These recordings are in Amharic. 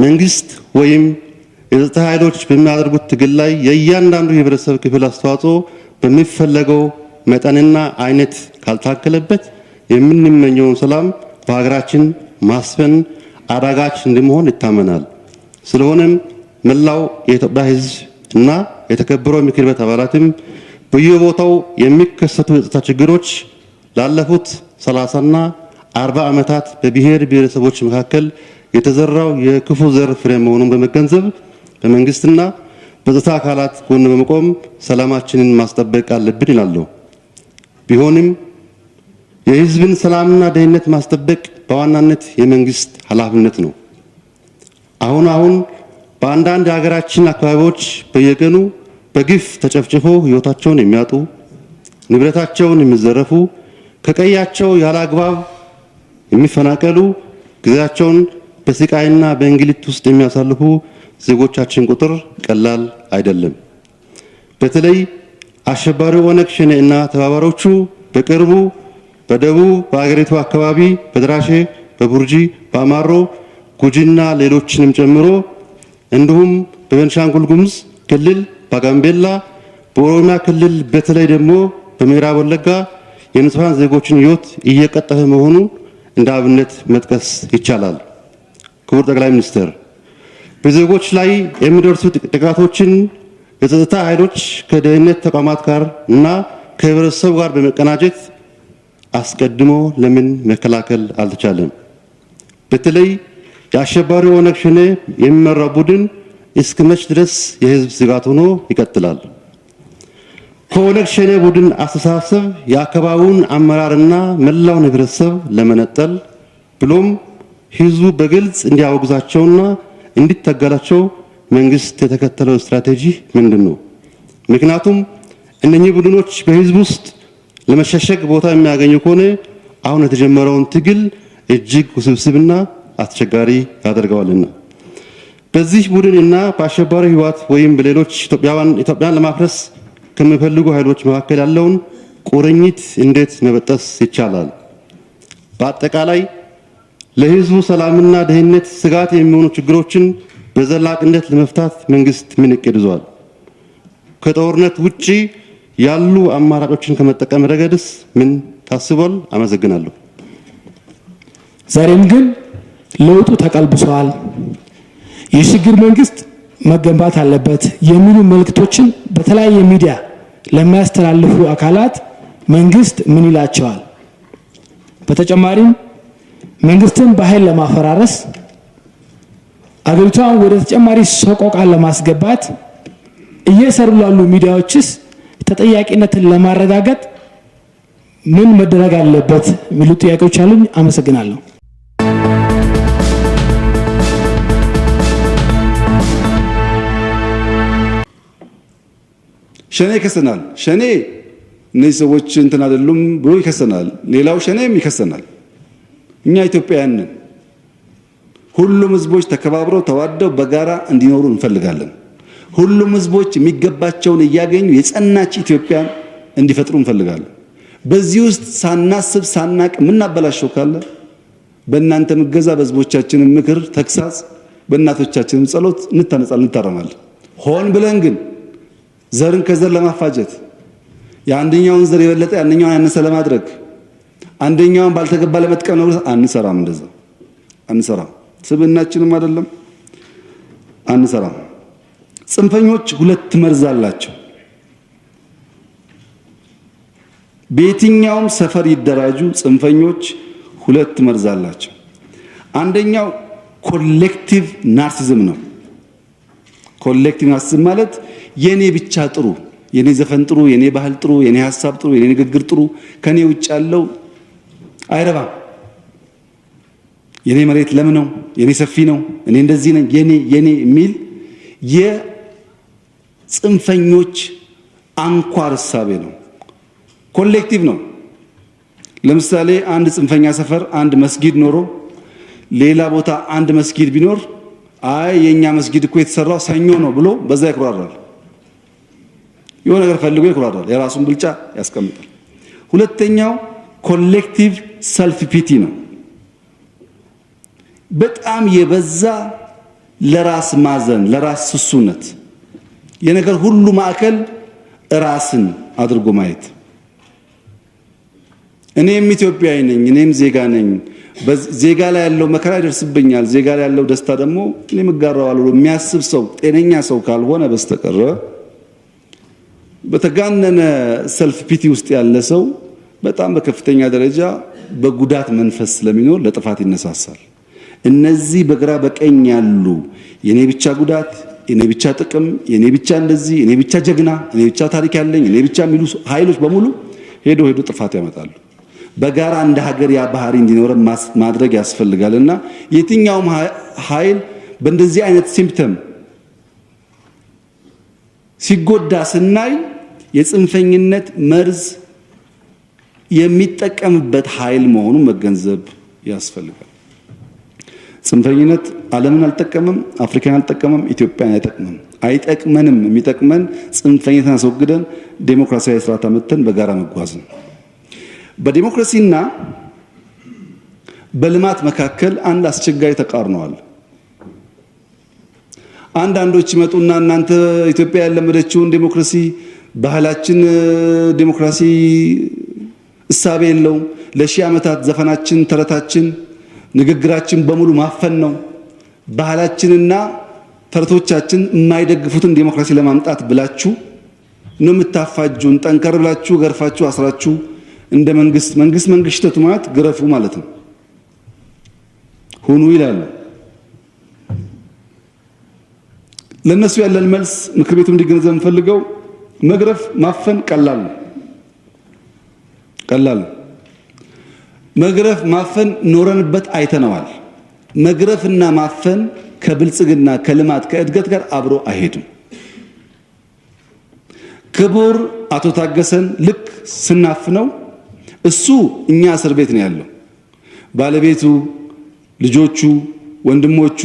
መንግስት ወይም የጸጥታ ኃይሎች በሚያደርጉት ትግል ላይ የእያንዳንዱ የህብረተሰብ ክፍል አስተዋጽኦ በሚፈለገው መጠንና አይነት ካልታከለበት የምንመኘውን ሰላም በሀገራችን ማስፈን አዳጋች እንደመሆን ይታመናል። ስለሆነም መላው የኢትዮጵያ ህዝብ እና የተከበረው ምክር ቤት አባላትም በየቦታው የሚከሰቱ የጸጥታ ችግሮች ላለፉት 30 እና 40 ዓመታት በብሔር ብሔረሰቦች መካከል የተዘራው የክፉ ዘር ፍሬ መሆኑን በመገንዘብ በመንግስትና በጸጥታ አካላት ጎን በመቆም ሰላማችንን ማስጠበቅ አለብን ይላሉ። ቢሆንም የህዝብን ሰላምና ደህንነት ማስጠበቅ በዋናነት የመንግስት ኃላፊነት ነው። አሁን በአንዳንድ የሀገራችን አካባቢዎች በየቀኑ በግፍ ተጨፍጭፈው ህይወታቸውን የሚያጡ ንብረታቸውን የሚዘረፉ ከቀያቸው ያለ አግባብ የሚፈናቀሉ ጊዜያቸውን በስቃይና በእንግልት ውስጥ የሚያሳልፉ ዜጎቻችን ቁጥር ቀላል አይደለም። በተለይ አሸባሪው ኦነግ ሸኔ እና ተባባሪዎቹ በቅርቡ በደቡብ በአገሪቱ አካባቢ በድራሼ፣ በቡርጂ፣ በአማሮ፣ ጉጂና ሌሎችንም ጨምሮ እንዲሁም በቤንሻንጉል ጉሙዝ ክልል፣ በጋምቤላ፣ በኦሮሚያ ክልል በተለይ ደግሞ በምዕራብ ወለጋ የንጹሃን ዜጎችን ህይወት እየቀጠፈ መሆኑ እንደ አብነት መጥቀስ ይቻላል። ክቡር ጠቅላይ ሚኒስትር፣ በዜጎች ላይ የሚደርሱ ጥቃቶችን የጸጥታ ኃይሎች ከደህንነት ተቋማት ጋር እና ከህብረተሰቡ ጋር በመቀናጀት አስቀድሞ ለምን መከላከል አልተቻለም? በተለይ የአሸባሪው ኦነግ ሸኔ የሚመራው ቡድን እስከመቼ ድረስ የህዝብ ስጋት ሆኖ ይቀጥላል? ከኦነግ ሸኔ ቡድን አስተሳሰብ የአካባቢውን አመራርና መላውን ህብረተሰብ ለመነጠል ብሎም ህዝቡ በግልጽ እንዲያወግዛቸውና እንዲታገላቸው መንግስት የተከተለው ስትራቴጂ ምንድነው? ምክንያቱም እነኚህ ቡድኖች በህዝብ ውስጥ ለመሸሸግ ቦታ የሚያገኙ ከሆነ አሁን የተጀመረውን ትግል እጅግ ውስብስብና አስቸጋሪ ያደርገዋልና በዚህ ቡድንና በአሸባሪ ህወሓት ወይም በሌሎች ኢትዮጵያን ለማፍረስ ከሚፈልጉ ኃይሎች መካከል ያለውን ቁርኝት እንዴት መበጠስ ይቻላል? በአጠቃላይ ለህዝቡ ሰላምና ደህንነት ስጋት የሚሆኑ ችግሮችን በዘላቂነት ለመፍታት መንግስት ምን እቅድ ይዟል? ከጦርነት ውጪ ያሉ አማራጮችን ከመጠቀም ረገድስ ምን ታስቧል? አመሰግናለሁ። ዛሬም ግን ለውጡ ተቀልብሷል፣ የሽግግር መንግስት መገንባት አለበት የሚሉ መልእክቶችን በተለያየ ሚዲያ ለሚያስተላልፉ አካላት መንግስት ምን ይላቸዋል? በተጨማሪም መንግስትን በኃይል ለማፈራረስ አገሪቷን ወደ ተጨማሪ ሰቆቃ ለማስገባት እየሰሩ ላሉ ሚዲያዎችስ ተጠያቂነትን ለማረጋገጥ ምን መደረግ አለበት የሚሉ ጥያቄዎች አሉኝ። አመሰግናለሁ። ሸኔ ይከሰናል። ሸኔ እነዚህ ሰዎች እንትን አይደሉም ብሎ ይከሰናል። ሌላው ሸኔም ይከሰናል። እኛ ኢትዮጵያውያን ነን። ሁሉም ህዝቦች ተከባብረው ተዋደው በጋራ እንዲኖሩ እንፈልጋለን። ሁሉም ህዝቦች የሚገባቸውን እያገኙ የጸናች ኢትዮጵያን እንዲፈጥሩ እንፈልጋለን። በዚህ ውስጥ ሳናስብ ሳናቅ የምናበላሸው ካለ በእናንተ ምገዛ፣ በህዝቦቻችን ምክር፣ ተግሳጽ፣ በእናቶቻችን ጸሎት እንታረማለን። ሆን ብለን ግን ዘርን ከዘር ለማፋጀት የአንደኛውን ዘር የበለጠ ያንኛውን ያነሰ ለማድረግ አንደኛውን ባልተገባ ለመጥቀም ነው አንሰራም። እንደዛ አንሰራም። ስብናችንም አይደለም አንሰራም። ጽንፈኞች ሁለት መርዝ አላቸው። በየትኛውም ሰፈር ይደራጁ ጽንፈኞች ሁለት መርዝ አላቸው። አንደኛው ኮሌክቲቭ ናርሲዝም ነው። ኮሌክቲቭ ናርሲዝም ማለት የኔ ብቻ ጥሩ፣ የኔ ዘፈን ጥሩ፣ የኔ ባህል ጥሩ፣ የኔ ሐሳብ ጥሩ፣ የኔ ንግግር ጥሩ፣ ከኔ ውጭ ያለው አይረባም። የኔ መሬት ለም ነው፣ የኔ ሰፊ ነው፣ እኔ እንደዚህ ነኝ፣ የኔ የሚል የጽንፈኞች አንኳር እሳቤ ነው። ኮሌክቲቭ ነው። ለምሳሌ አንድ ጽንፈኛ ሰፈር አንድ መስጊድ ኖሮ ሌላ ቦታ አንድ መስጊድ ቢኖር አይ የኛ መስጊድ እኮ የተሰራው ሰኞ ነው ብሎ በዛ ይኩራራል። የሆነ ነገር ፈልጎ ይኩራራል፣ የራሱን ብልጫ ያስቀምጣል። ሁለተኛው ኮሌክቲቭ ሰልፍ ፒቲ ነው። በጣም የበዛ ለራስ ማዘን፣ ለራስ ስሱነት፣ የነገር ሁሉ ማዕከል ራስን አድርጎ ማየት። እኔም ኢትዮጵያዊ ነኝ፣ እኔም ዜጋ ነኝ፣ ዜጋ ላይ ያለው መከራ ይደርስብኛል፣ ዜጋ ላይ ያለው ደስታ ደግሞ እኔም እጋራዋለሁ የሚያስብ ሰው ጤነኛ ሰው ካልሆነ በስተቀር በተጋነነ ሰልፍ ፒቲ ውስጥ ያለ ሰው በጣም በከፍተኛ ደረጃ በጉዳት መንፈስ ስለሚኖር ለጥፋት ይነሳሳል። እነዚህ በግራ በቀኝ ያሉ የኔ ብቻ ጉዳት፣ የኔ ብቻ ጥቅም፣ የኔ ብቻ እንደዚህ፣ የኔ ብቻ ጀግና፣ የኔ ብቻ ታሪክ ያለኝ፣ የኔ ብቻ የሚሉ ኃይሎች በሙሉ ሄዶ ጥፋት ያመጣሉ። በጋራ እንደ ሀገር ያ ባህሪ እንዲኖር ማድረግ ያስፈልጋልና የትኛውም ኃይል በእንደዚህ አይነት ሲምፕተም ሲጎዳ ስናይ የጽንፈኝነት መርዝ የሚጠቀምበት ኃይል መሆኑን መገንዘብ ያስፈልጋል። ጽንፈኝነት ዓለምን አልጠቀመም፣ አፍሪካን አልጠቀመም፣ ኢትዮጵያን አይጠቅመንም። የሚጠቅመን ጽንፈኝነትን አስወግደን ዴሞክራሲያዊ ስርዓት አመተን በጋራ መጓዝ ነው። በዲሞክራሲና በልማት መካከል አንድ አስቸጋሪ ተቃርኖ አለ። አንዳንዶች ይመጡና እናንተ ኢትዮጵያ ያለመደችውን ዴሞክራሲ ባህላችን ዴሞክራሲ እሳቤ የለውም፣ ለሺህ ዓመታት ዘፈናችን፣ ተረታችን፣ ንግግራችን በሙሉ ማፈን ነው፣ ባህላችንና ተረቶቻችን የማይደግፉትን ዴሞክራሲ ለማምጣት ብላችሁ ነው የምታፋጁን፣ ጠንከር ብላችሁ ገርፋችሁ አስራችሁ እንደ መንግስት ሽተቱ ማለት ግረፉ ማለት ነው ሁኑ ይላሉ። ለነሱ ያለን መልስ ምክር ቤቱም እንዲገነዘብ እንፈልገው መግረፍ ማፈን ቀላል ነው። መግረፍ ማፈን ኖረንበት አይተነዋል። መግረፍና ማፈን ከብልጽግና ከልማት ከእድገት ጋር አብሮ አይሄድም። ክቡር አቶ ታገሰን ልክ ስናፍነው እሱ እኛ እስር ቤት ነው ያለው። ባለቤቱ፣ ልጆቹ፣ ወንድሞቹ፣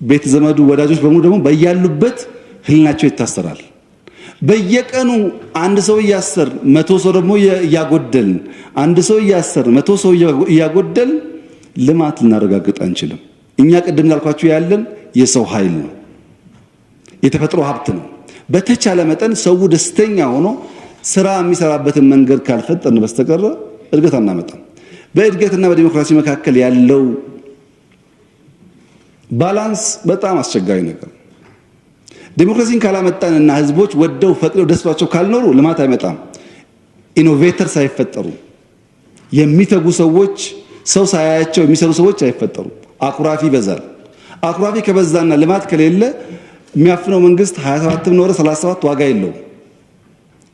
ቤተ ዘመዱ፣ ወዳጆች በሙሉ ደግሞ በያሉበት ህልናቸው ይታሰራል። በየቀኑ አንድ ሰው እያሰር 100 ሰው ደግሞ እያጎደልን አንድ ሰው እያሰር 100 ሰው እያጎደል ልማት ልናረጋግጥ አንችልም። እኛ ቅድም እንዳልኳችሁ ያለን የሰው ኃይል ነው፣ የተፈጥሮ ሀብት ነው። በተቻለ መጠን ሰው ደስተኛ ሆኖ ስራ የሚሰራበትን መንገድ ካልፈጠርን በስተቀር እድገት አናመጣም። በእድገትና በዲሞክራሲ መካከል ያለው ባላንስ በጣም አስቸጋሪ ነገር። ዲሞክራሲን ካላመጣንና ህዝቦች ወደው ፈቅደው ደስቷቸው ካልኖሩ ልማት አይመጣም። ኢኖቬተርስ አይፈጠሩ፣ የሚተጉ ሰዎች፣ ሰው ሳያያቸው የሚሰሩ ሰዎች አይፈጠሩ። አኩራፊ ይበዛል። አኩራፊ ከበዛና ልማት ከሌለ የሚያፍነው መንግስት 27 ኖረ 37 ዋጋ የለውም።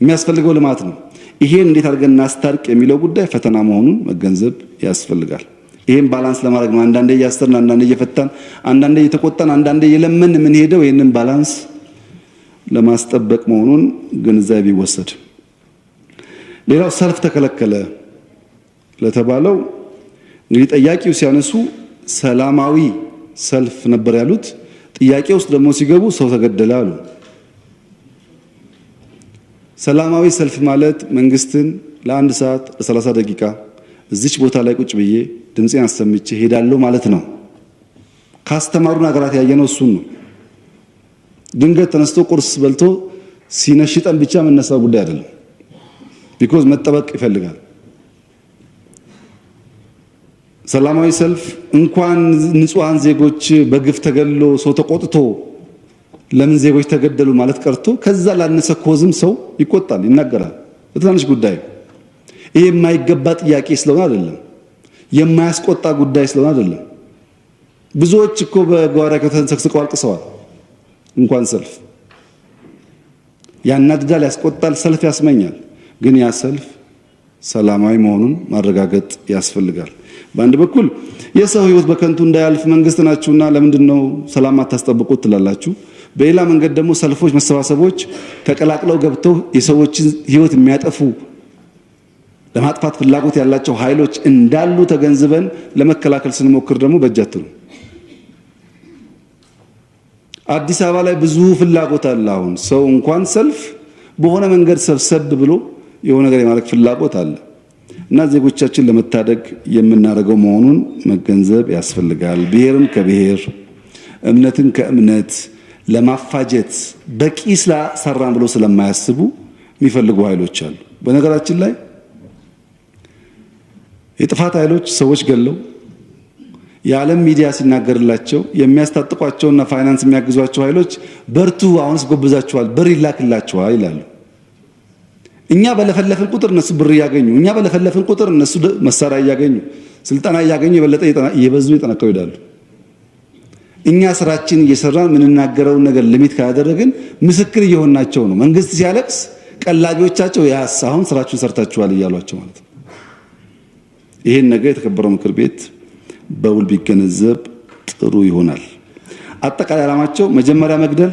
የሚያስፈልገው ልማት ነው። ይሄን እንዴት አድርገን እናስታርቅ የሚለው ጉዳይ ፈተና መሆኑን መገንዘብ ያስፈልጋል። ይሄን ባላንስ ለማድረግ ነው አንዳንዴ እያሰርን፣ አንዳንዴ እየፈታን፣ አንዳንዴ እየተቆጣን፣ አንዳንዴ እየለመን ምን ሄደው ይሄንን ባላንስ ለማስጠበቅ መሆኑን ግንዛቤ ይወሰድ። ሌላው ሰልፍ ተከለከለ ለተባለው እንግዲህ ጠያቂው ሲያነሱ ሰላማዊ ሰልፍ ነበር ያሉት። ጥያቄ ውስጥ ደግሞ ሲገቡ ሰው ተገደለ አሉ። ሰላማዊ ሰልፍ ማለት መንግስትን ለአንድ ሰዓት ለ30 ደቂቃ እዚች ቦታ ላይ ቁጭ ብዬ ድምጼን አሰምቼ ሄዳለሁ ማለት ነው። ካስተማሩን ሀገራት ያየነው እሱን ነው። ድንገት ተነስቶ ቁርስ በልቶ ሲነሽጠን ብቻ መነሳው ጉዳይ አይደለም። ቢኮዝ መጠበቅ ይፈልጋል። ሰላማዊ ሰልፍ እንኳን ንጹሃን ዜጎች በግፍ ተገድሎ ሰው ተቆጥቶ ለምን ዜጎች ተገደሉ ማለት ቀርቶ ከዛ ላነሰ ኮዝም ሰው ይቆጣል፣ ይናገራል። በትናንሽ ጉዳይ ይሄ የማይገባ ጥያቄ ስለሆነ አይደለም፣ የማያስቆጣ ጉዳይ ስለሆነ አይደለም። ብዙዎች እኮ በጓራ ከተንሰክስቀው አልቅሰዋል። እንኳን ሰልፍ ያናድዳል፣ ያስቆጣል፣ ሰልፍ ያስመኛል። ግን ያ ሰልፍ ሰላማዊ መሆኑን ማረጋገጥ ያስፈልጋል። በአንድ በኩል የሰው ህይወት በከንቱ እንዳያልፍ መንግስት ናችሁና ለምንድነው ሰላም አታስጠብቁት ትላላችሁ። በሌላ መንገድ ደግሞ ሰልፎች፣ መሰባሰቦች ተቀላቅለው ገብተው የሰዎችን ህይወት የሚያጠፉ ለማጥፋት ፍላጎት ያላቸው ኃይሎች እንዳሉ ተገንዝበን ለመከላከል ስንሞክር ደግሞ በእጃት ነው። አዲስ አበባ ላይ ብዙ ፍላጎት አለ። አሁን ሰው እንኳን ሰልፍ በሆነ መንገድ ሰብሰብ ብሎ የሆነ ነገር የማድረግ ፍላጎት አለ እና ዜጎቻችን ለመታደግ የምናደርገው መሆኑን መገንዘብ ያስፈልጋል። ብሔርን ከብሔር እምነትን ከእምነት ለማፋጀት በቂ ሰራን ብሎ ስለማያስቡ የሚፈልጉ ኃይሎች አሉ። በነገራችን ላይ የጥፋት ኃይሎች ሰዎች ገለው የዓለም ሚዲያ ሲናገርላቸው የሚያስታጥቋቸውና ፋይናንስ የሚያግዟቸው ኃይሎች በርቱ አሁንስ ጎብዛቸዋል ብር ይላክላቸዋል ይላሉ። እኛ በለፈለፍን ቁጥር እነሱ ብር ያገኙ፣ እኛ በለፈለፍን ቁጥር እነሱ መሳሪያ ያገኙ፣ ስልጣና ያገኙ፣ የበለጠ እየበዙ ይጠነቀው ይላሉ። እኛ ስራችን እየሰራን ምንናገረውን ነገር ሊሚት ካደረግን ምስክር እየሆናቸው ነው። መንግስት ሲያለቅስ ቀላቢዎቻቸው ያስ አሁን ስራችሁን ሰርታችኋል እያሏቸው ማለት ነው። ይሄን ነገር የተከበረው ምክር ቤት በውል ቢገነዘብ ጥሩ ይሆናል። አጠቃላይ ዓላማቸው መጀመሪያ መግደል፣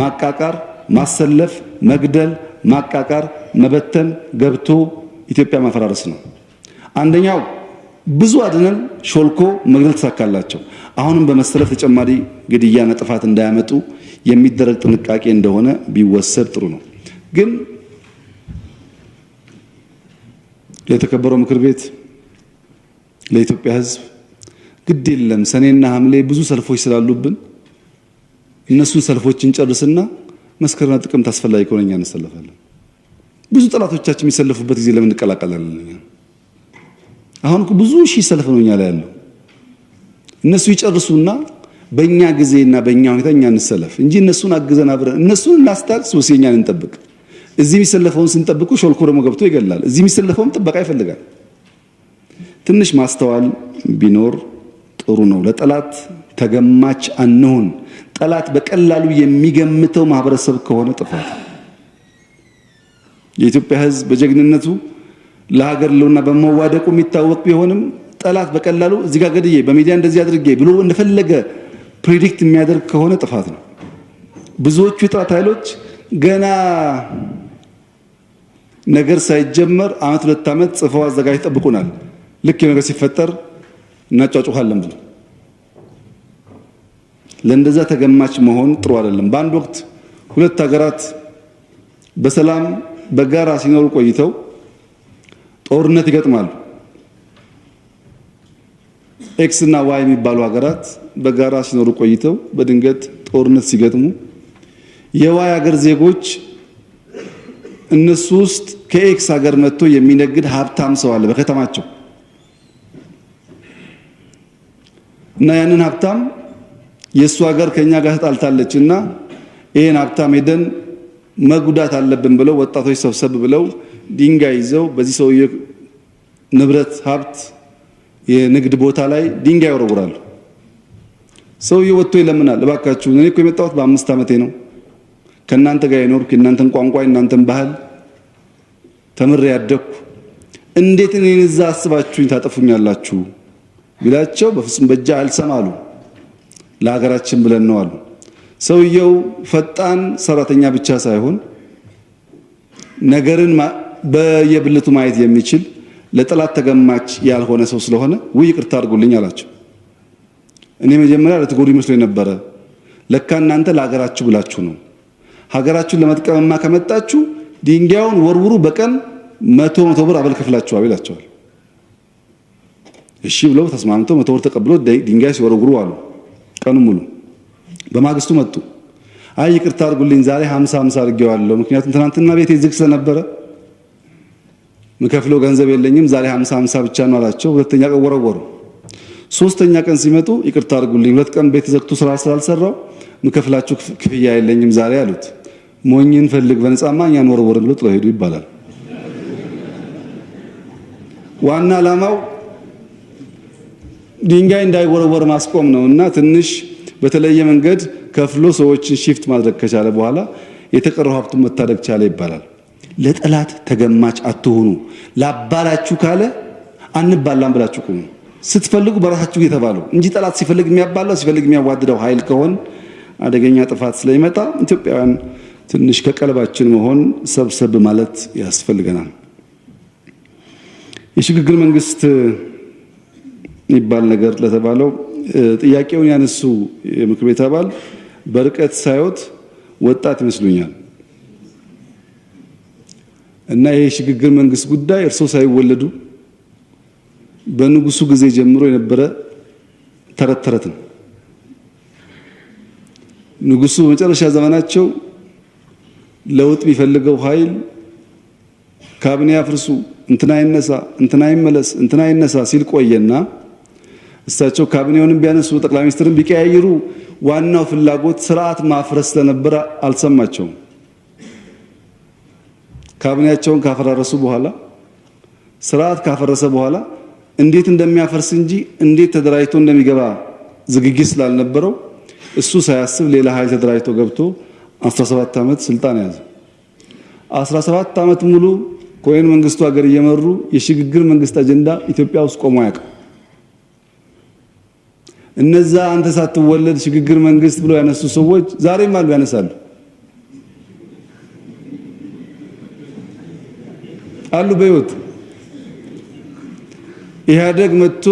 ማቃቃር፣ ማሰለፍ፣ መግደል፣ ማቃቃር፣ መበተን፣ ገብቶ ኢትዮጵያ ማፈራረስ ነው። አንደኛው ብዙ አድነን ሾልኮ መግደል ተሳካላቸው። አሁንም በመሰለፍ ተጨማሪ ግድያና ጥፋት እንዳያመጡ የሚደረግ ጥንቃቄ እንደሆነ ቢወሰድ ጥሩ ነው። ግን ለተከበረው ምክር ቤት ለኢትዮጵያ ሕዝብ ግድ የለም ሰኔና ሐምሌ ብዙ ሰልፎች ስላሉብን እነሱን ሰልፎችን ጨርስና መስከረምና ጥቅምት አስፈላጊ ከሆነ እኛ እንሰለፋለን። ብዙ ጠላቶቻችን የሚሰለፉበት ጊዜ ለምን እንቀላቀላለን? አሁን ብዙ ሺህ ሰልፍ ነው እኛ ላይ ያለው። እነሱ ይጨርሱና በእኛ ጊዜና በእኛ ሁኔታ እኛ እንሰለፍ እንጂ እነሱን አግዘን አብረን እነሱን እናስታክስ ወሲኛን እንጠብቅ። እዚህ የሚሰለፈውን ስንጠብቁ ሾልኮ ደግሞ ገብቶ ይገላል። እዚህ የሚሰለፈውን ጥበቃ ይፈልጋል። ትንሽ ማስተዋል ቢኖር ጥሩ ነው። ለጠላት ተገማች አንሁን። ጠላት በቀላሉ የሚገምተው ማህበረሰብ ከሆነ ጥፋት። የኢትዮጵያ ሕዝብ በጀግንነቱ ለሀገር ለውና በመዋደቁ የሚታወቅ ቢሆንም ጠላት በቀላሉ እዚህ ጋር ገድዬ በሚዲያ እንደዚህ አድርጌ ብሎ እንደፈለገ ፕሪዲክት የሚያደርግ ከሆነ ጥፋት ነው። ብዙዎቹ የጠላት ኃይሎች ገና ነገር ሳይጀመር አመት ሁለት አመት ጽፈው አዘጋጅ ጠብቁናል። ልክ የነገር ሲፈጠር እናጫጩሃለን ብሎ ለእንደዛ ተገማች መሆን ጥሩ አይደለም። በአንድ ወቅት ሁለት ሀገራት በሰላም በጋራ ሲኖሩ ቆይተው ጦርነት ይገጥማሉ። ኤክስ እና ዋይ የሚባሉ ሀገራት በጋራ ሲኖሩ ቆይተው በድንገት ጦርነት ሲገጥሙ የዋይ ሀገር ዜጎች እነሱ ውስጥ ከኤክስ ሀገር መጥቶ የሚነግድ ሀብታም ሰው አለ በከተማቸው እና ያንን ሀብታም የሱ ሀገር ከኛ ጋር ተጣልታለችና ይሄን ሀብታም ሄደን መጉዳት አለብን ብለው ወጣቶች ሰብሰብ ብለው ድንጋይ ይዘው በዚህ ሰውዬ ንብረት ሀብት የንግድ ቦታ ላይ ድንጋይ ያወረውራሉ። ሰውዬው ወጥቶ ይለምናል፣ እባካችሁ እኔ እኮ የመጣሁት በ5 ዓመቴ ነው ከናንተ ጋር የኖርኩ የናንተን ቋንቋ የናንተን ባህል ተምሬ ያደኩ እንዴት እኔን እዛ አስባችሁኝ ታጠፉኛላችሁ ቢላቸው በፍጹም በእጃ አልሰማሉ። ለሀገራችን ብለን ነው አሉ። ሰውየው ፈጣን ሰራተኛ ብቻ ሳይሆን ነገርን በየብልቱ ማየት የሚችል ለጠላት ተገማች ያልሆነ ሰው ስለሆነ ይቅርታ አድርጉልኝ አላቸው። እኔ መጀመሪያ ለተጎዱ መስሎኝ ነበረ። ለካ እናንተ ለሀገራችሁ ብላችሁ ነው። ሀገራችሁን ለመጥቀምማ ከመጣችሁ ድንጋዩን ወርውሩ፣ በቀን 100 ብር አበልከፍላችኋል ይላቸዋል። እሺ ብለው ተስማምተው 100 ብር ተቀብለው ድንጋይ ሲወረውሩ አሉ ቀኑ ሙሉ። በማግስቱ መጡ። አይ ይቅርታ አድርጉልኝ ዛሬ 50 አድርጌዋለሁ፣ ምክንያቱም ትናንትና ቤቴ ዝግ ስለነበረ ምከፍለው ገንዘብ የለኝም ዛሬ 50 ብቻ ነው አላቸው። ሁለተኛ ቀን ወረወሩ። ሶስተኛ ቀን ሲመጡ ይቅርታ አድርጉልኝ 2 ቀን ቤት ዘግቶ ስራ ስላልሰራው ምከፍላችሁ ክፍያ የለኝም ዛሬ አሉት። ሞኝን ፈልግ በነፃማ እኛን ወረወርን ብሎ ጥለው ሄዱ ይባላል። ዋና ዓላማው ድንጋይ እንዳይወረወር ማስቆም ነውና ትንሽ በተለየ መንገድ ከፍሎ ሰዎችን ሺፍት ማድረግ ከቻለ በኋላ የተቀረው ሀብቱን መታደግ ቻለ ይባላል። ለጠላት ተገማች አትሁኑ። ላባላችሁ ካለ አንባላም ብላችሁ ቁሙ። ስትፈልጉ በራሳችሁ የተባሉ እንጂ ጠላት ሲፈልግ የሚያባላው ሲፈልግ የሚያዋድደው ኃይል ከሆነ አደገኛ ጥፋት ስለሚመጣ ኢትዮጵያውያን ትንሽ ከቀልባችን መሆን ሰብሰብ ማለት ያስፈልገናል። የሽግግር መንግስት የሚባል ነገር ለተባለው ጥያቄውን ያነሱ የምክር ቤት አባል በርቀት ሳይወት ወጣት ይመስሉኛል እና ይሄ ሽግግር መንግስት ጉዳይ እርሶ ሳይወለዱ በንጉሱ ጊዜ ጀምሮ የነበረ ተረት ነው። ንጉሱ መጨረሻ ዘመናቸው ለውጥ ቢፈልገው ኃይል ካቢኔ አፍርሱ፣ እንትና ይነሳ፣ እንትና ይመለስ፣ እንትና ይነሳ ሲል ቆየና እሳቸው ካቢኔውንም ቢያነሱ ጠቅላይ ሚኒስትርን ቢቀያይሩ ዋናው ፍላጎት ስርዓት ማፍረስ ስለነበረ አልሰማቸውም። ካቢኔያቸውን ካፈራረሱ በኋላ ስርዓት ካፈረሰ በኋላ እንዴት እንደሚያፈርስ እንጂ እንዴት ተደራጅቶ እንደሚገባ ዝግጅት ስላልነበረው እሱ ሳያስብ ሌላ ኃይል ተደራጅቶ ገብቶ 17 ዓመት ስልጣን ያዘ። 17 ዓመት ሙሉ ኮሎኔል መንግስቱ ሀገር እየመሩ የሽግግር መንግስት አጀንዳ ኢትዮጵያ ውስጥ ቆሞ አያውቅም። እነዛ አንተ ሳትወለድ ሽግግር መንግስት ብለው ያነሱ ሰዎች ዛሬም አሉ፣ ያነሳሉ አሉ በህይወት። ኢህአደግ መጥቶ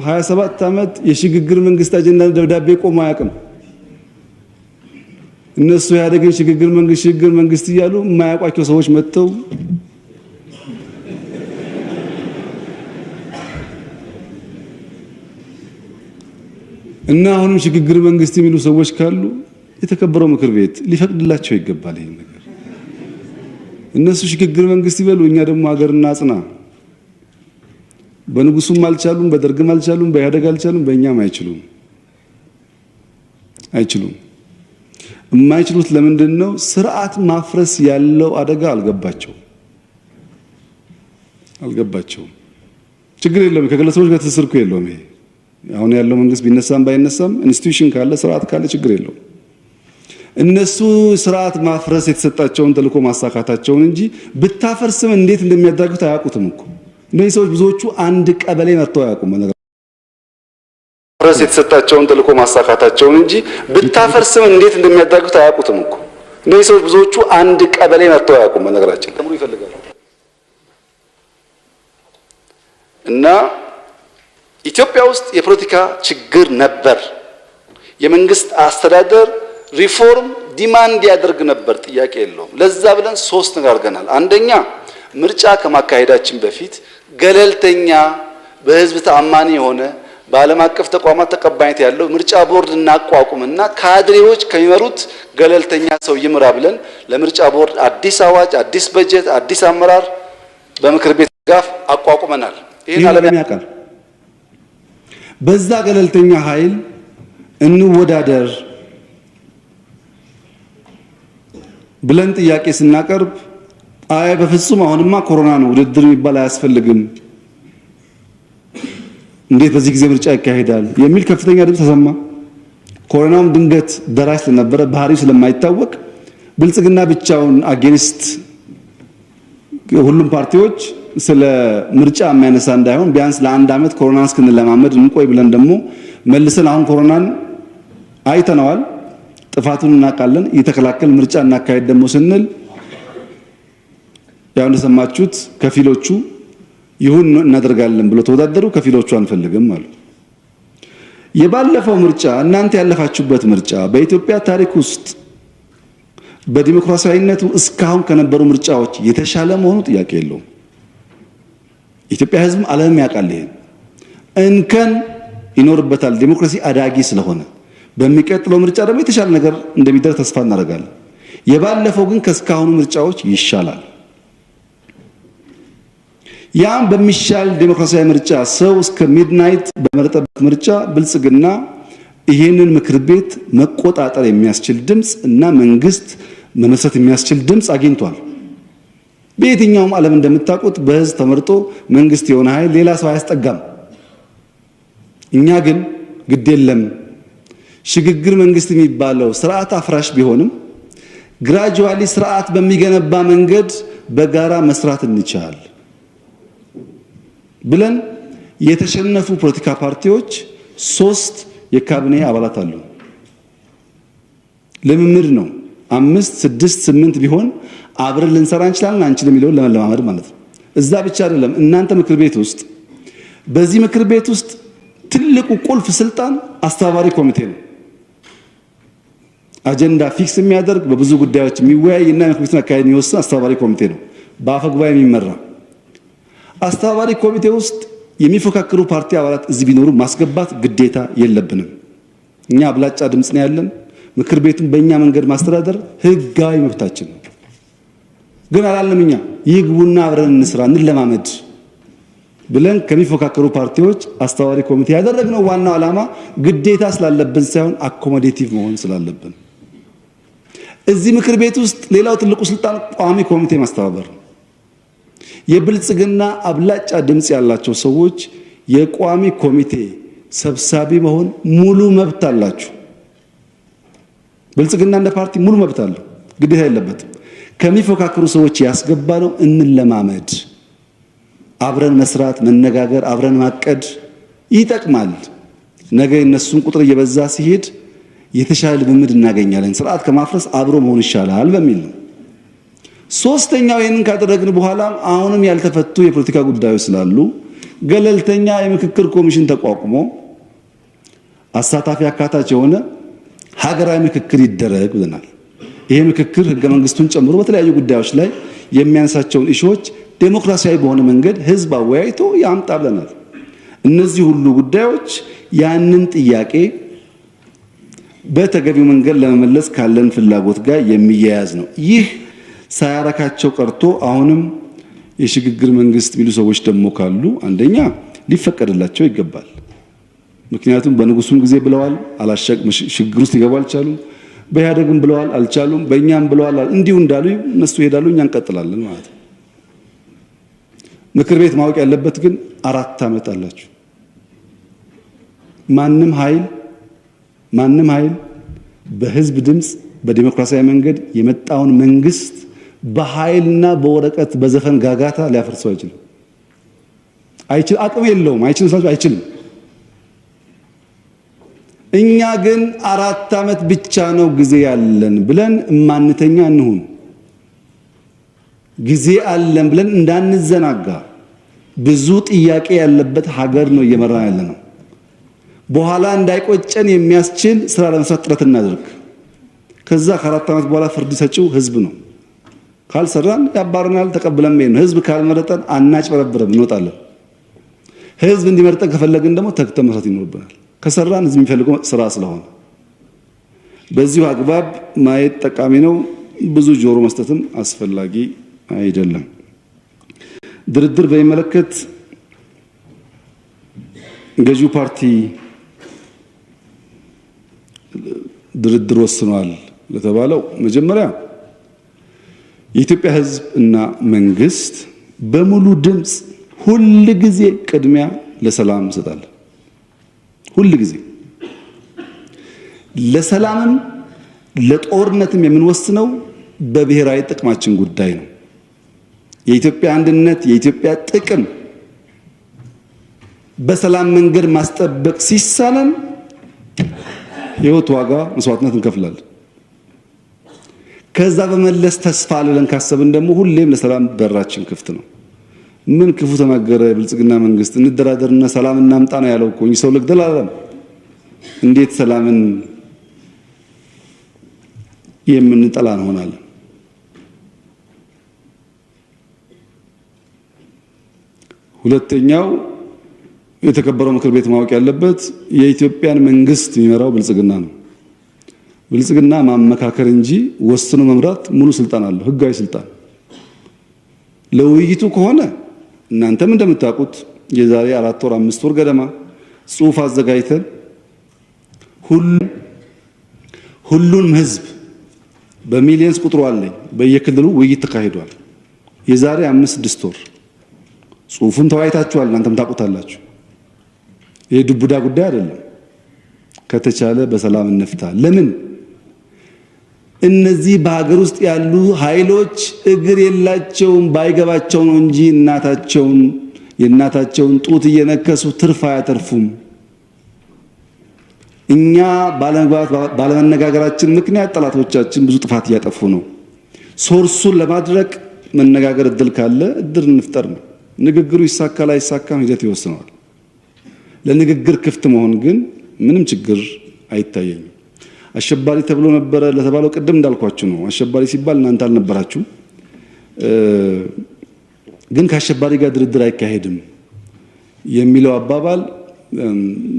27 ዓመት የሽግግር መንግስት አጀንዳ ደብዳቤ ቆሞ አያውቅም። እነሱ ኢህአደግን ሽግግር መንግስት እያሉ የማያውቋቸው ሰዎች መጥተው እና አሁንም ሽግግር መንግስት የሚሉ ሰዎች ካሉ የተከበረው ምክር ቤት ሊፈቅድላቸው ይገባል። ይሄን ነገር እነሱ ሽግግር መንግስት ይበሉ፣ እኛ ደግሞ ሀገር እናጽና። በንጉሱም አልቻሉም፣ በደርግም አልቻሉም፣ በኢህአደግ አልቻሉም፣ በእኛም አይችሉም። የማይችሉት ለምንድን ነው? ስርዓት ማፍረስ ያለው አደጋ አልገባቸውም። ችግር የለም፣ ከግለሰቦች ጋር ትስስር እኮ የለውም። ይሄ አሁን ያለው መንግስት ቢነሳም ባይነሳም ኢንስቲትዩሽን ካለ ስርዓት ካለ ችግር የለውም። እነሱ ስርዓት ማፍረስ የተሰጣቸውን ተልዕኮ ማሳካታቸውን እንጂ ብታፈርስም እንዴት እንደሚያደርጉት አያውቁትም እኮ። እነዚህ ሰዎች ብዙዎቹ አንድ ቀበሌ መጥተው አያውቁም። ማፍረስ የተሰጣቸውን ተልዕኮ ማሳካታቸውን እንጂ ብታፈርስም እንዴት እንደሚያደርጉት አያውቁትም እኮ። እነዚህ ሰዎች ብዙዎቹ አንድ ቀበሌ መጥተው አያውቁም። በነገራችን ለምሩ ይፈልጋሉ እና ኢትዮጵያ ውስጥ የፖለቲካ ችግር ነበር። የመንግስት አስተዳደር ሪፎርም ዲማንድ ያደርግ ነበር፣ ጥያቄ የለውም። ለዛ ብለን 3 ነገር አድርገናል። አንደኛ ምርጫ ከማካሄዳችን በፊት ገለልተኛ፣ በህዝብ ተአማኒ የሆነ በዓለም አቀፍ ተቋማት ተቀባይነት ያለው ምርጫ ቦርድ እናቋቁምና ካድሬዎች ከሚመሩት ገለልተኛ ሰው ይምራ ብለን ለምርጫ ቦርድ አዲስ አዋጅ፣ አዲስ በጀት፣ አዲስ አመራር በምክር ቤት ድጋፍ አቋቁመናል። ይሄን ዓለም ያውቃል። በዛ ገለልተኛ ኃይል እንወዳደር ብለን ጥያቄ ስናቀርብ አይ በፍጹም አሁንማ ኮሮና ነው፣ ውድድር የሚባል አያስፈልግም፣ እንዴት በዚህ ጊዜ ምርጫ ይካሄዳል የሚል ከፍተኛ ድምፅ ተሰማ። ኮሮናም ድንገት ደራሽ ስለነበረ ባህሪው ስለማይታወቅ ብልጽግና ብቻውን አጌንስት ሁሉም ፓርቲዎች ስለ ምርጫ የሚያነሳ እንዳይሆን ቢያንስ ለአንድ ዓመት ኮሮናን እስክንለማመድ እንቆይ ብለን ደግሞ መልሰን አሁን ኮሮናን አይተነዋል፣ ጥፋቱን እናውቃለን፣ እየተከላከል ምርጫ እናካሄድ ደግሞ ስንል ያው እንደሰማችሁት ከፊሎቹ ይሁን እናደርጋለን ብሎ ተወዳደሩ፣ ከፊሎቹ አንፈልግም አሉ። የባለፈው ምርጫ እናንተ ያለፋችሁበት ምርጫ በኢትዮጵያ ታሪክ ውስጥ በዲሞክራሲያዊነቱ እስካሁን ከነበሩ ምርጫዎች የተሻለ መሆኑ ጥያቄ የለውም። ኢትዮጵያ ሕዝብ ዓለም ያውቃል። ይሄን እንከን ይኖርበታል። ዲሞክራሲ አዳጊ ስለሆነ በሚቀጥለው ምርጫ ደግሞ የተሻለ ነገር እንደሚደረግ ተስፋ እናደርጋለን። የባለፈው ግን ከስካሁኑ ምርጫዎች ይሻላል። ያም በሚሻል ዲሞክራሲያዊ ምርጫ ሰው እስከ ሚድናይት በመረጠበት ምርጫ ብልጽግና ይሄንን ምክር ቤት መቆጣጠር የሚያስችል ድምፅ እና መንግስት መመስረት የሚያስችል ድምፅ አግኝቷል። በየትኛውም ዓለም እንደምታውቁት በህዝብ ተመርጦ መንግስት የሆነ ኃይል ሌላ ሰው አያስጠጋም። እኛ ግን ግድ የለም ሽግግር መንግስት የሚባለው ስርዓት አፍራሽ ቢሆንም ግራጁዋሊ ስርዓት በሚገነባ መንገድ በጋራ መስራት እንቻል ብለን የተሸነፉ ፖለቲካ ፓርቲዎች 3 የካቢኔ አባላት አሉ። ልምምድ ነው። 5፣ 6፣ 8 ቢሆን አብረን ልንሰራ እንችላለን አንችልም የሚለውን ለመለማመድ ማለት ነው። እዛ ብቻ አይደለም። እናንተ ምክር ቤት ውስጥ በዚህ ምክር ቤት ውስጥ ትልቁ ቁልፍ ስልጣን አስተባባሪ ኮሚቴ ነው። አጀንዳ ፊክስ የሚያደርግ በብዙ ጉዳዮች የሚወያይ እና ምክር ቤቱን አካሄድ የሚወስን አስተባባሪ ኮሚቴ ነው፣ በአፈ ጉባኤ የሚመራ። አስተባባሪ ኮሚቴ ውስጥ የሚፎካከሩ ፓርቲ አባላት እዚህ ቢኖሩ ማስገባት ግዴታ የለብንም። እኛ አብላጫ ድምፅ ነው ያለን። ምክር ቤቱን በእኛ መንገድ ማስተዳደር ህጋዊ መብታችን ነው። ግን አላለምኛ ይግቡና አብረን እንስራ እንለማመድ ብለን ከሚፎካከሩ ፓርቲዎች አስተዋሪ ኮሚቴ ያደረግነው ዋናው ዓላማ ግዴታ ስላለብን ሳይሆን አኮሞዴቲቭ መሆን ስላለብን። እዚህ ምክር ቤት ውስጥ ሌላው ትልቁ ስልጣን ቋሚ ኮሚቴ ማስተባበር ነው። የብልጽግና አብላጫ ድምጽ ያላቸው ሰዎች የቋሚ ኮሚቴ ሰብሳቢ መሆን ሙሉ መብት አላችሁ። ብልጽግና እንደ ፓርቲ ሙሉ መብት አለው፣ ግዴታ የለበትም። ከሚፎካከሩ ሰዎች ያስገባ ነው እንለማመድ። አብረን መስራት፣ መነጋገር፣ አብረን ማቀድ ይጠቅማል። ነገ እነሱን ቁጥር እየበዛ ሲሄድ የተሻለ ልምምድ እናገኛለን። ስርዓት ከማፍረስ አብሮ መሆን ይሻላል በሚል ነው። ሶስተኛው ይህንን ካደረግን በኋላ አሁንም ያልተፈቱ የፖለቲካ ጉዳዮች ስላሉ ገለልተኛ የምክክር ኮሚሽን ተቋቁሞ አሳታፊ አካታች የሆነ ሀገራዊ ምክክር ይደረግ ብለናል። ይሄ ምክክር ህገ መንግስቱን ጨምሮ በተለያዩ ጉዳዮች ላይ የሚያነሳቸውን ኢሹዎች ዴሞክራሲያዊ በሆነ መንገድ ህዝብ አወያይቶ ያምጣ ብለናል። እነዚህ ሁሉ ጉዳዮች ያንን ጥያቄ በተገቢው መንገድ ለመመለስ ካለን ፍላጎት ጋር የሚያያዝ ነው። ይህ ሳያረካቸው ቀርቶ አሁንም የሽግግር መንግስት የሚሉ ሰዎች ደግሞ ካሉ አንደኛ ሊፈቀድላቸው ይገባል። ምክንያቱም በንጉሱም ጊዜ ብለዋል፣ ሽግግር ውስጥ ሊገቡ አልቻሉም። በኢህአዴግም ብለዋል፣ አልቻሉም። በእኛም ብለዋል፣ እንዲሁ እንዳሉ እነሱ ይሄዳሉ፣ እኛ እንቀጥላለን ማለት ነው። ምክር ቤት ማወቅ ያለበት ግን 4 ዓመት አላችሁ። ማንም ኃይል በህዝብ ድምጽ በዲሞክራሲያዊ መንገድ የመጣውን መንግስት በኃይልና በወረቀት በዘፈን ጋጋታ ሊያፈርሰው አይችልም። አቅም የለውም። አይችልም። እኛ ግን 4 ዓመት ብቻ ነው ጊዜ ያለን ብለን እማንተኛ እንሁን። ጊዜ አለን ብለን እንዳንዘናጋ። ብዙ ጥያቄ ያለበት ሀገር ነው እየመራ ያለ ነው። በኋላ እንዳይቆጨን የሚያስችል ስራ ለመስራት ጥረት እናድርግ። ከዛ ከ4 ዓመት በኋላ ፍርድ ሰጪው ህዝብ ነው። ካልሰራን ያባረናል፣ ተቀብለን ነው። ህዝብ ካልመረጠን አናጭበረብረም፣ እንወጣለን። ህዝብ እንዲመርጠን ከፈለግን ደግሞ ተግተን መስራት ይኖርብናል። ከሰራን ህዝብ የሚፈልገው ስራ ስለሆነ በዚሁ አግባብ ማየት ጠቃሚ ነው። ብዙ ጆሮ መስጠትም አስፈላጊ አይደለም። ድርድር በሚመለከት ገዢው ፓርቲ ድርድር ወስኗል ለተባለው መጀመሪያ የኢትዮጵያ ህዝብ እና መንግስት በሙሉ ድምጽ ሁሉ ጊዜ ቅድሚያ ለሰላም ይሰጣል። ሁሉ ጊዜ ለሰላምም ለጦርነትም የምንወስነው በብሔራዊ ጥቅማችን ጉዳይ ነው። የኢትዮጵያ አንድነት፣ የኢትዮጵያ ጥቅም በሰላም መንገድ ማስጠበቅ ሲሳለን ህይወት ዋጋ መስዋዕትነት እንከፍላለን። ከዛ በመለስ ተስፋ አለን ካሰብን ደግሞ ሁሌም ለሰላም በራችን ክፍት ነው። ምን ክፉ ተናገረ ብልጽግና መንግስት? እንደራደርና ሰላም እናምጣ ነው ያለው እኮ። ሰው ልግደል አላለም። እንዴት ሰላምን የምንጠላ እንሆናለን? ሁለተኛው የተከበረው ምክር ቤት ማወቅ ያለበት የኢትዮጵያን መንግስት የሚመራው ብልጽግና ነው። ብልጽግና ማመካከር እንጂ ወስኖ መምራት ሙሉ ስልጣን አለው፣ ህጋዊ ስልጣን። ለውይይቱ ከሆነ እናንተም እንደምታውቁት የዛሬ 4 ወር 5 ወር ገደማ ጽሁፍ አዘጋጅተን ሁሉንም ህዝብ በሚሊየንስ ቁጥሩ አለኝ በየክልሉ ውይይት ተካሂዷል። የዛሬ 5-6 ወር ጽሁፉን ተወያይታችኋል፣ እናንተም ታውቁታላችሁ። ይሄ ዱብዳ ጉዳይ አይደለም። ከተቻለ በሰላም እንፍታ። ለምን እነዚህ በሀገር ውስጥ ያሉ ኃይሎች እግር የላቸውም፣ ባይገባቸው ነው እንጂ የእናታቸውን ጡት እየነከሱ ትርፍ አያተርፉም። እኛ ባለመነጋገራችን ምክንያት ጠላቶቻችን ብዙ ጥፋት እያጠፉ ነው። ሶርሱን ለማድረቅ መነጋገር እድል ካለ እድል እንፍጠር ነው። ንግግሩ ይሳካል አይሳካም ሂደት ይወስነዋል። ለንግግር ክፍት መሆን ግን ምንም ችግር አይታየኝም። አሸባሪ ተብሎ ነበር ለተባለው ቅድም እንዳልኳችሁ ነው። አሸባሪ ሲባል እናንተ አልነበራችሁም። ግን ከአሸባሪ ጋር ድርድር አይካሄድም የሚለው አባባል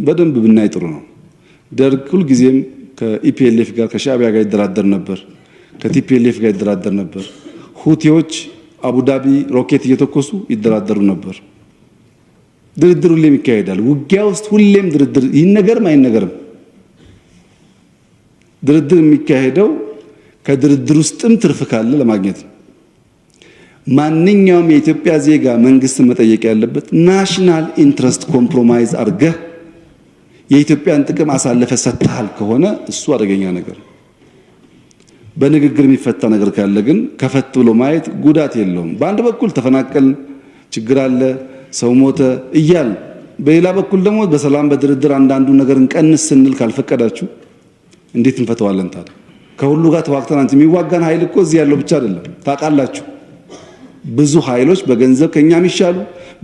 በደንብ ብናይ ጥሩ ነው። ደርግ ሁልጊዜም ከኢፒኤልኤፍ ጋር ከሻዕቢያ ጋር ይደራደር ነበር፣ ከቲፒኤልኤፍ ጋር ይደራደር ነበር። ሁቲዎች አቡዳቢ ሮኬት እየተኮሱ ይደራደሩ ነበር። ድርድር ሁሌም ይካሄዳል። ውጊያ ውስጥ ሁሌም ድርድር ይነገርም አይነገርም። ድርድር የሚካሄደው ከድርድር ውስጥም ትርፍ ካለ ለማግኘት ነው። ማንኛውም የኢትዮጵያ ዜጋ መንግስትን መጠየቅ ያለበት ናሽናል ኢንትረስት ኮምፕሮማይዝ አድርገህ የኢትዮጵያን ጥቅም አሳልፈ ሰጥተሃል ከሆነ እሱ አደገኛ ነገር። በንግግር የሚፈታ ነገር ካለ ግን ከፈት ብሎ ማየት ጉዳት የለውም። በአንድ በኩል ተፈናቀል፣ ችግር አለ፣ ሰው ሞተ እያል በሌላ በኩል ደግሞ በሰላም በድርድር አንዳንዱ ነገር እንቀንስ ስንል ካልፈቀዳችሁ እንዴት እንፈተዋለን ታዲያ? ከሁሉ ጋር ተዋግተን አንተ የሚዋጋን ኃይል እኮ እዚህ ያለው ብቻ አይደለም። ታውቃላችሁ ብዙ ኃይሎች በገንዘብ ከኛ የሚሻሉ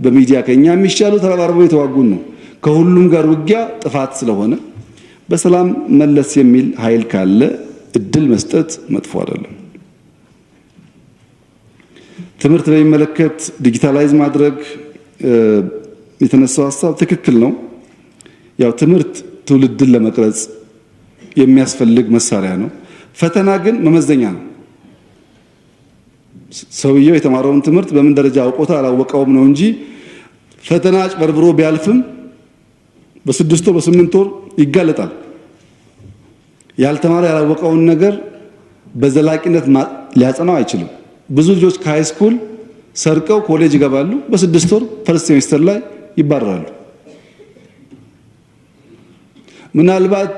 በሚዲያ ከኛ የሚሻሉ ተረባርበው የተዋጉን ነው። ከሁሉም ጋር ውጊያ ጥፋት ስለሆነ በሰላም መለስ የሚል ኃይል ካለ እድል መስጠት መጥፎ አይደለም። ትምህርት በሚመለከት ዲጂታላይዝ ማድረግ የተነሳው ሐሳብ ትክክል ነው። ያው ትምህርት ትውልድን ለመቅረጽ የሚያስፈልግ መሳሪያ ነው። ፈተና ግን መመዘኛ ነው። ሰውየው የተማረውን ትምህርት በምን ደረጃ አውቆታ አላወቀውም ነው እንጂ ፈተና አጭበርብሮ ቢያልፍም በ6 ወር በ8 ወር ይጋለጣል። ያልተማረ ያላወቀውን ነገር በዘላቂነት ሊያጸናው አይችልም። ብዙ ልጆች ከሃይ ስኩል ሰርቀው ኮሌጅ ይገባሉ። በ6 ወር ፈርስት ሴሚስተር ላይ ይባረራሉ። ምናልባት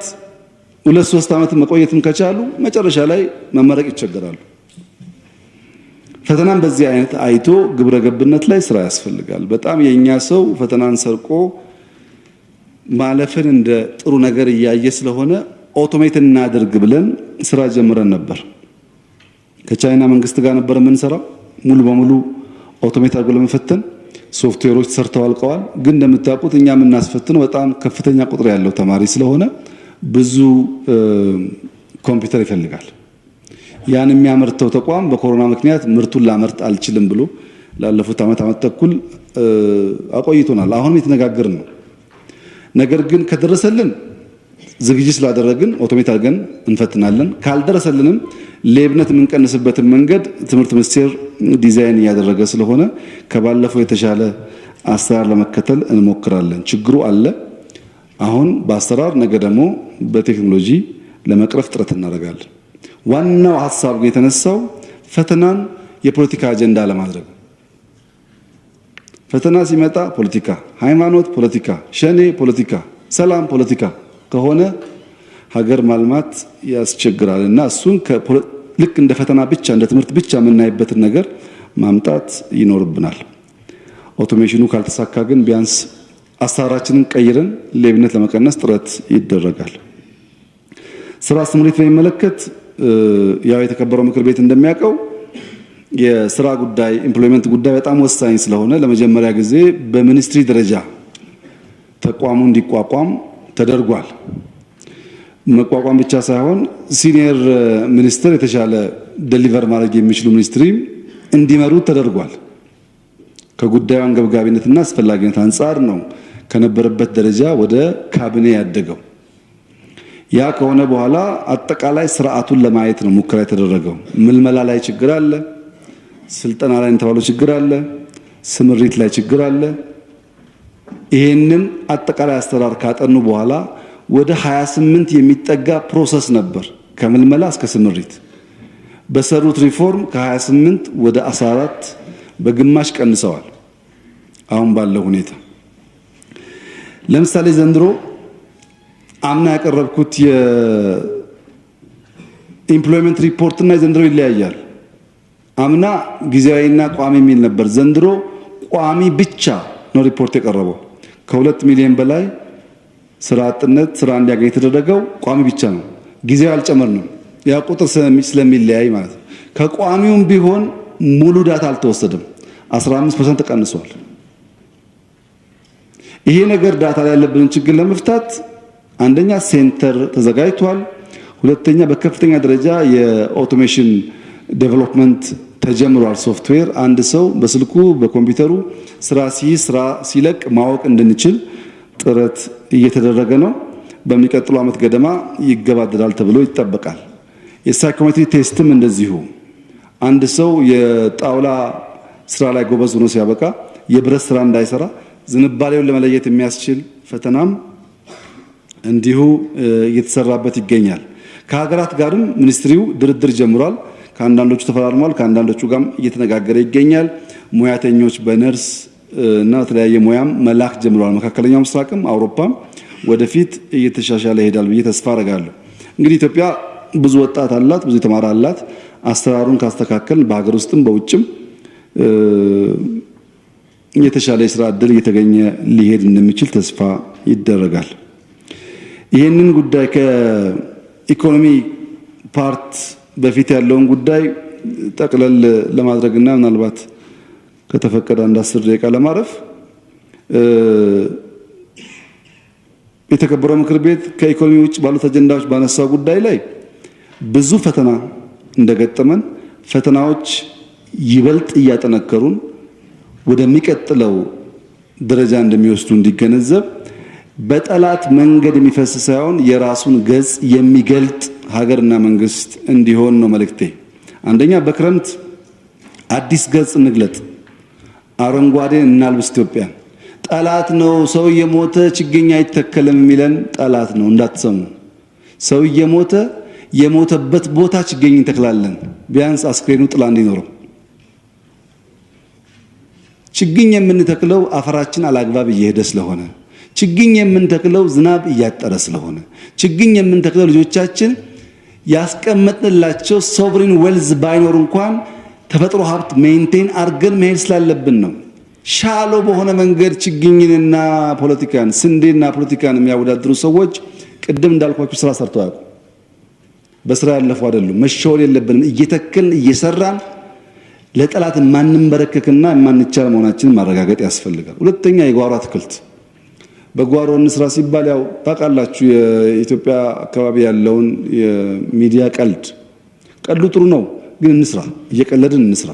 2-3 ዓመት መቆየትም ከቻሉ መጨረሻ ላይ መመረቅ ይቸገራሉ። ፈተናን በዚህ አይነት አይቶ ግብረ ገብነት ላይ ስራ ያስፈልጋል። በጣም የኛ ሰው ፈተናን ሰርቆ ማለፍን እንደ ጥሩ ነገር እያየ ስለሆነ ኦቶሜት እናድርግ ብለን ስራ ጀምረን ነበር። ከቻይና መንግስት ጋር ነበር የምንሰራው። ሙሉ በሙሉ ኦቶሜት አድርጎ ለመፈተን ሶፍትዌሮች ሰርተው አልቀዋል። ግን እንደምታውቁት እኛ የምናስፈትነው በጣም ከፍተኛ ቁጥር ያለው ተማሪ ስለሆነ ብዙ ኮምፒውተር ይፈልጋል። ያን የሚያመርተው ተቋም በኮሮና ምክንያት ምርቱን ላመርት አልችልም ብሎ ላለፉት ዓመት ተኩል አቆይቶናል። አሁንም የተነጋገርን ነው። ነገር ግን ከደረሰልን ዝግጅት ስላደረግን ኦቶሜት አድርገን እንፈትናለን። ካልደረሰልንም ሌብነት የምንቀንስበትን መንገድ ትምህርት ሚኒስቴር ዲዛይን እያደረገ ስለሆነ ከባለፈው የተሻለ አሰራር ለመከተል እንሞክራለን። ችግሩ አለ አሁን በአሰራር፣ ነገ ደግሞ በቴክኖሎጂ ለመቅረፍ ጥረት እናደርጋለን። ዋናው ሐሳብ የተነሳው ፈተናን የፖለቲካ አጀንዳ ለማድረግ። ፈተና ሲመጣ ፖለቲካ፣ ሃይማኖት ፖለቲካ፣ ሸኔ ፖለቲካ፣ ሰላም ፖለቲካ ከሆነ ሀገር ማልማት ያስቸግራልና እሱን ልክ እንደ ፈተና ብቻ እንደ ትምህርት ብቻ የምናይበትን ነገር ማምጣት ይኖርብናል። ኦቶሜሽኑ ካልተሳካ ግን ቢያንስ አሰራራችንን ቀይረን ሌብነት ለመቀነስ ጥረት ይደረጋል። ስራ ስምሪት በሚመለከት ያው የተከበረው ምክር ቤት እንደሚያውቀው የስራ ጉዳይ ኢምፕሎይመንት ጉዳይ በጣም ወሳኝ ስለሆነ ለመጀመሪያ ጊዜ በሚኒስትሪ ደረጃ ተቋሙ እንዲቋቋም ተደርጓል። መቋቋም ብቻ ሳይሆን ሲኒየር ሚኒስትር የተሻለ ዴሊቨር ማድረግ የሚችሉ ሚኒስትሪ እንዲመሩት ተደርጓል። ከጉዳዩ አንገብጋቢነትና አስፈላጊነት አንጻር ነው ከነበረበት ደረጃ ወደ ካቢኔ ያደገው። ያ ከሆነ በኋላ አጠቃላይ ስርዓቱን ለማየት ነው ሙከራ የተደረገው። ምልመላ ላይ ችግር አለ፣ ስልጠና ላይ የተባለው ችግር አለ፣ ስምሪት ላይ ችግር አለ። ይሄንን አጠቃላይ አሰራር ካጠኑ በኋላ ወደ 28 የሚጠጋ ፕሮሰስ ነበር ከምልመላ እስከ ስምሪት። በሰሩት ሪፎርም ከ28 ወደ 14 በግማሽ ቀንሰዋል። አሁን ባለው ሁኔታ ለምሳሌ ዘንድሮ አምና ያቀረብኩት የኢምፕሎይመንት ሪፖርት እና ዘንድሮ ይለያያል። አምና ጊዜያዊና ቋሚ የሚል ነበር። ዘንድሮ ቋሚ ብቻ ነው ሪፖርት የቀረበው። ከ2 ሚሊዮን በላይ ስራ አጥነት ስራ እንዲያገኝ የተደረገው ቋሚ ብቻ ነው። ጊዜው አልጨመርንም። ያ ቁጥር ስለሚለያይ ማለት ነው። ከቋሚውም ቢሆን ሙሉ ዳታ አልተወሰደም። 15% ተቀንሷል። ይሄ ነገር ዳታ ላይ ያለብንን ችግር ለመፍታት አንደኛ ሴንተር ተዘጋጅቷል። ሁለተኛ በከፍተኛ ደረጃ የኦቶሜሽን ዴቨሎፕመንት ተጀምሯል። ሶፍትዌር አንድ ሰው በስልኩ በኮምፒውተሩ ስራ ሲለቅ ማወቅ እንድንችል ጥረት እየተደረገ ነው። በሚቀጥለው ዓመት ገደማ ይገባደዳል ተብሎ ይጠበቃል። የሳይኮሜትሪ ቴስትም እንደዚሁ አንድ ሰው የጣውላ ስራ ላይ ጎበዝ ሆኖ ሲያበቃ የብረት ስራ እንዳይሰራ ዝንባሌውን ለመለየት የሚያስችል ፈተናም እንዲሁ እየተሰራበት ይገኛል። ከሀገራት ጋርም ሚኒስትሪው ድርድር ጀምሯል። ከአንዳንዶቹ ተፈራርሟል፣ ከአንዳንዶቹ ጋርም እየተነጋገረ ይገኛል። ሙያተኞች በነርስ እና በተለያየ ሙያም መላክ ጀምሯል። መካከለኛው ምስራቅም አውሮፓም ወደፊት እየተሻሻለ ይሄዳል ብዬ ተስፋ አደርጋለሁ። እንግዲህ ኢትዮጵያ ብዙ ወጣት አላት፣ ብዙ የተማረ አላት። አሰራሩን ካስተካከል በሀገር ውስጥም በውጭም የተሻለ የስራ ዕድል እየተገኘ ሊሄድ እንደሚችል ተስፋ ይደረጋል። ይህንን ጉዳይ ከኢኮኖሚ ፓርት በፊት ያለውን ጉዳይ ጠቅለል ለማድረግና ምናልባት ከተፈቀደ አንድ 10 ደቂቃ ለማረፍ የተከበረው ምክር ቤት ከኢኮኖሚ ውጭ ባሉት አጀንዳዎች ባነሳው ጉዳይ ላይ ብዙ ፈተና እንደገጠመን ፈተናዎች ይበልጥ እያጠነከሩን ወደሚቀጥለው ደረጃ እንደሚወስዱ እንዲገነዘብ በጠላት መንገድ የሚፈስ ሳይሆን የራሱን ገጽ የሚገልጥ ሀገርና መንግስት እንዲሆን ነው መልእክቴ። አንደኛ በክረምት አዲስ ገጽ እንግለጥ፣ አረንጓዴ እናልብስ ኢትዮጵያ። ጠላት ነው ሰው እየሞተ ችግኝ አይተከልም የሚለን ጠላት ነው፣ እንዳትሰሙ። ሰው እየሞተ የሞተበት ቦታ ችግኝ እንተክላለን፣ ቢያንስ አስክሬኑ ጥላ እንዲኖረው። ችግኝ የምንተክለው አፈራችን አላግባብ እየሄደ ስለሆነ፣ ችግኝ የምንተክለው ዝናብ እያጠረ ስለሆነ፣ ችግኝ የምንተክለው ልጆቻችን ያስቀመጥንላቸው ሶቨሪን ዌልዝ ባይኖር እንኳን ተፈጥሮ ሀብት ሜንቴን አርገን መሄድ ስላለብን ነው። ሻሎ በሆነ መንገድ ችግኝንና ፖለቲካን፣ ስንዴና ፖለቲካን የሚያወዳድሩ ሰዎች ቅድም እንዳልኳችሁ ስራ ሰርተው ያውቁ፣ በስራ ያለፉ አይደሉም። መሸወድ የለብንም። እየተከልን እየሰራን ለጠላት ማንንበረከክና ማንቻል መሆናችንን ማረጋገጥ ያስፈልጋል። ሁለተኛ የጓሮ አትክልት በጓሮ እንስራ ሲባል ያው ታውቃላችሁ የኢትዮጵያ አካባቢ ያለውን የሚዲያ ቀልዱ ጥሩ ነው፣ ግን እንስራ፣ እየቀለድን እንስራ።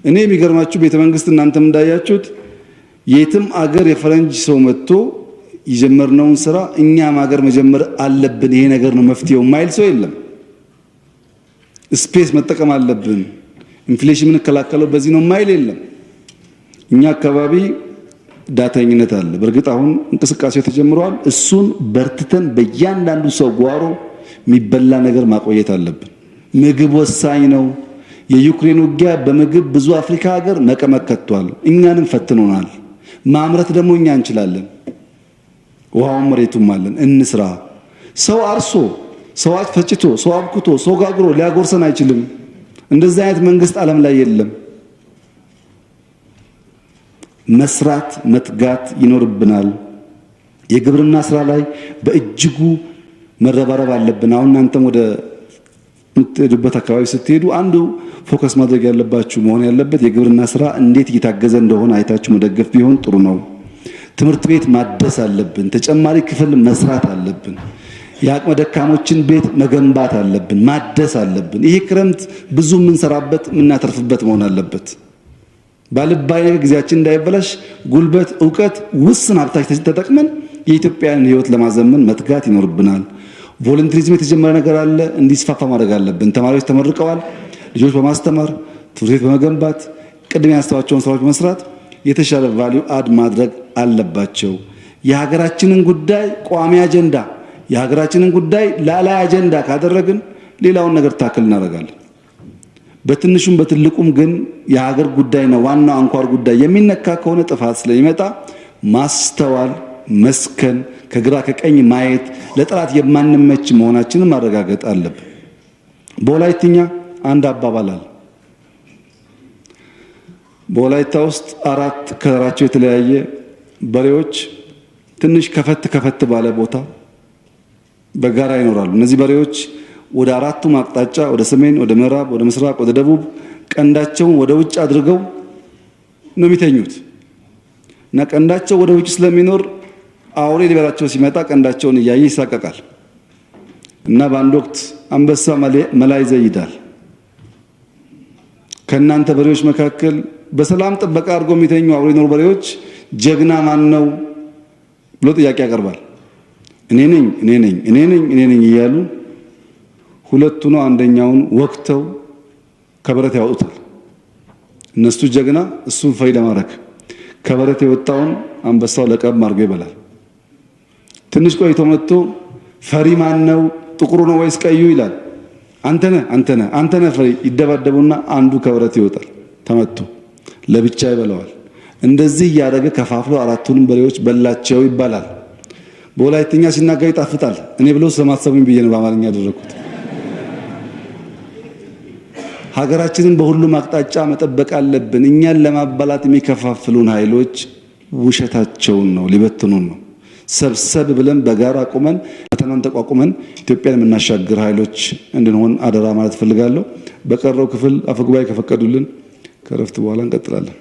እኔ የሚገርማችሁ ቤተ መንግስት እናንተም እንዳያችሁት የትም አገር የፈረንጅ ሰው መጥቶ የጀመርነውን ስራ እኛም አገር መጀመር አለብን፣ ይሄ ነገር ነው መፍትሄው ማይል ሰው የለም። ስፔስ መጠቀም አለብን፣ ኢንፍሌሽን የምንከላከለው በዚህ ነው ማይል የለም። እኛ አካባቢ ዳተኝነት አለ። በእርግጥ አሁን እንቅስቃሴው ተጀምሯል። እሱን በርትተን በእያንዳንዱ ሰው ጓሮ የሚበላ ነገር ማቆየት አለብን። ምግብ ወሳኝ ነው። የዩክሬን ውጊያ በምግብ ብዙ አፍሪካ ሀገር መቀመቅ ከቷል። እኛንም ፈትኖናል። ማምረት ደግሞ እኛ እንችላለን። ውሃውን መሬቱም አለን። እንስራ። ሰው አርሶ፣ ሰው ፈጭቶ፣ ሰው አብኩቶ፣ ሰው ጋግሮ ሊያጎርሰን አይችልም። እንደዚህ አይነት መንግስት ዓለም ላይ የለም። መስራት መትጋት ይኖርብናል። የግብርና ስራ ላይ በእጅጉ መረባረብ አለብን። አሁን እናንተም ወደ ምትሄዱበት አካባቢ ስትሄዱ አንዱ ፎከስ ማድረግ ያለባችሁ መሆን ያለበት የግብርና ስራ እንዴት እየታገዘ እንደሆነ አይታችሁ መደገፍ ቢሆን ጥሩ ነው። ትምህርት ቤት ማደስ አለብን። ተጨማሪ ክፍል መስራት አለብን። የአቅመ ደካሞችን ቤት መገንባት አለብን፣ ማደስ አለብን። ይሄ ክረምት ብዙ የምንሰራበት የምናተርፍበት መሆን አለበት። ባልባይ ነገር ጊዜያችን እንዳይበላሽ ጉልበት፣ ዕውቀት፣ ውስን ሀብታችን ተጠቅመን የኢትዮጵያን ሕይወት ለማዘመን መትጋት ይኖርብናል። ቮለንተሪዝም የተጀመረ ነገር አለ፣ እንዲስፋፋ ማድረግ አለብን። ተማሪዎች ተመርቀዋል። ልጆች በማስተማር ትምህርት ቤት በመገንባት ቅድም ያስተዋቸውን ስራዎች በመስራት የተሻለ ቫልዩ አድ ማድረግ አለባቸው። የሀገራችንን ጉዳይ ቋሚ አጀንዳ፣ የሀገራችንን ጉዳይ ላላይ አጀንዳ ካደረግን ሌላውን ነገር ታክል እናደርጋለን። በትንሹም በትልቁም ግን የሀገር ጉዳይ ነው ዋናው አንኳር ጉዳይ የሚነካ ከሆነ ጥፋት ስለሚመጣ ማስተዋል፣ መስከን፣ ከግራ ከቀኝ ማየት፣ ለጠላት የማንመች መሆናችንን ማረጋገጥ አለብን። በወላይትኛ አንድ አባባል አለ። በወላይታ ውስጥ 4 ከለራቸው የተለያየ በሬዎች ትንሽ ከፈት ባለ ቦታ በጋራ ይኖራሉ። እነዚህ በሬዎች ወደ 4ቱም አቅጣጫ ወደ ሰሜን፣ ወደ ምዕራብ፣ ወደ ምስራቅ፣ ወደ ደቡብ ቀንዳቸውን ወደ ውጭ አድርገው ነው የሚተኙት እና ቀንዳቸው ወደ ውጭ ስለሚኖር አውሬ ሊበላቸው ሲመጣ ቀንዳቸውን እያየ ይሳቀቃል እና በአንድ ወቅት አንበሳ መላ ይዘይዳል። ከእናንተ በሬዎች መካከል በሰላም ጥበቃ አድርገው የሚተኙ አውሬ ኖር በሬዎች ጀግና ማን ነው ብሎ ጥያቄ ያቀርባል። እኔ ነኝ እያሉ ሁለቱ ነው አንደኛውን ወቅተው ከበረት ያወጡታል። እነሱ ጀግና፣ እሱን ፈይ ለማድረግ ከበረት የወጣውን አንበሳው ለቀም አድርጎ ይበላል። ትንሽ ቆይቶ መጥቶ ፈሪ ማን ነው? ጥቁሩ ነው ወይስ ቀዩ ይላል። አንተነህ ፈሪ። ይደባደቡና አንዱ ከበረት ይወጣል። ተመቱ፣ ለብቻ ይበላዋል። እንደዚህ እያደረገ ከፋፍሎ አራቱንም በሬዎች በላቸው ይባላል። በወላይትኛ ሲናገር ይጣፍጣል። እኔ ብሎ ስለማትሰሙኝ ብዬ ነው በአማርኛ ያደረኩት። ሀገራችንን በሁሉም አቅጣጫ መጠበቅ አለብን። እኛን ለማባላት የሚከፋፍሉን ኃይሎች ውሸታቸውን ነው፣ ሊበትኑን ነው። ሰብሰብ ብለን በጋራ ቆመን ፈተናን ተቋቁመን ኢትዮጵያን የምናሻግር ኃይሎች እንድንሆን አደራ ማለት ፈልጋለሁ። በቀረው ክፍል አፈጉባኤ ከፈቀዱልን ከረፍት በኋላ እንቀጥላለን።